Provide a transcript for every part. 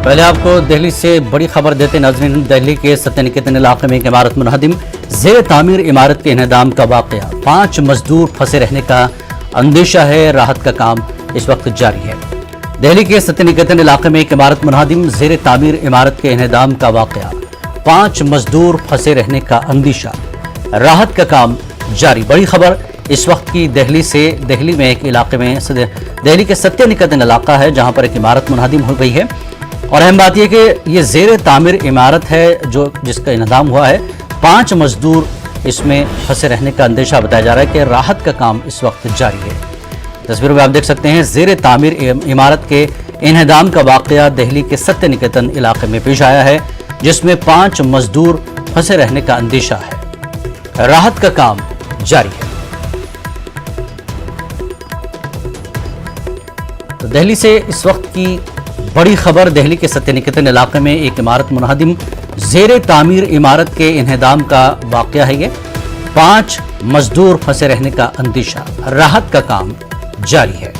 پہلے آپ کو دہلی سے بڑی خبر دیتے ناظرین، دہلی کے ستیہ نکیتن علاقے میں ایک عمارت منہدم، زیر تعمیر عمارت کے انہدام کا واقعہ، 5 مزدور پھنسے رہنے کا اندیشہ ہے، راحت کا کام اس وقت جاری ہے۔ دہلی کے ستیہ نکیتن علاقے میں ایک عمارت منہدم، زیر تعمیر عمارت کے انہدام کا واقعہ، 5 مزدور پھنسے رہنے کا اندیشہ، راحت کا کام جاری۔ بڑی خبر اس وقت کی دہلی سے، دہلی میں ایک علاقے میں، دہلی کے ستیہ نکیتن علاقہ ہے جہاں پر ایک عمارت منہدم ہو گئی ہے، اور اہم بات یہ کہ یہ زیر تعمیر عمارت ہے جس کا انہدام ہوا ہے، 5 مزدور اس میں پھنسے رہنے کا اندیشہ بتایا جا رہا ہے کہ راحت کا کام اس وقت جاری ہے۔ تصویروں میں آپ دیکھ سکتے ہیں زیر تعمیر عمارت کے انہدام کا واقعہ دہلی کے ستیہ نکیتن علاقے میں پیش آیا ہے، جس میں 5 مزدور پھنسے رہنے کا اندیشہ ہے، راحت کا کام جاری ہے۔ تو دہلی سے اس وقت کی بڑی خبر، دہلی کے ستیہ نکیتن علاقے میں ایک عمارت منہدم، زیر تعمیر عمارت کے انہدام کا واقعہ ہے، یہ 5 مزدور پھنسے رہنے کا اندیشہ، راحت کا کام جاری ہے۔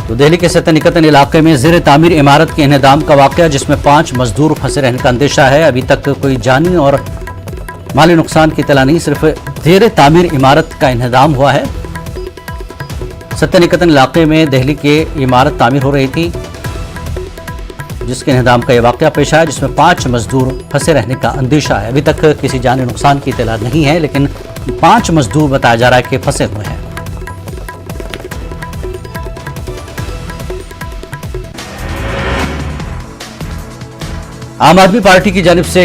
تو دہلی کے ستیہ نکیتن علاقے میں زیر تعمیر عمارت کے انہدام کا واقعہ، جس میں 5 مزدور پھنسے رہنے کا اندیشہ ہے۔ ابھی تک کوئی جانی اور مالی نقصان کی اطلاع نہیں، صرف زیر تعمیر عمارت کا انہدام ہوا ہے۔ ستیہ نکیتن علاقے میں دہلی کے عمارت تعمیر ہو رہی تھی، جس کے انہدام کا یہ واقعہ پیش آیا، جس میں 5 مزدور پھنسے رہنے کا اندیشہ ہے۔ ابھی تک کسی جانی نقصان کی اطلاع نہیں ہے، لیکن 5 مزدور بتایا جا رہا ہے کہ پھنسے ہوئے ہیں۔ عام آدمی پارٹی کی جانب سے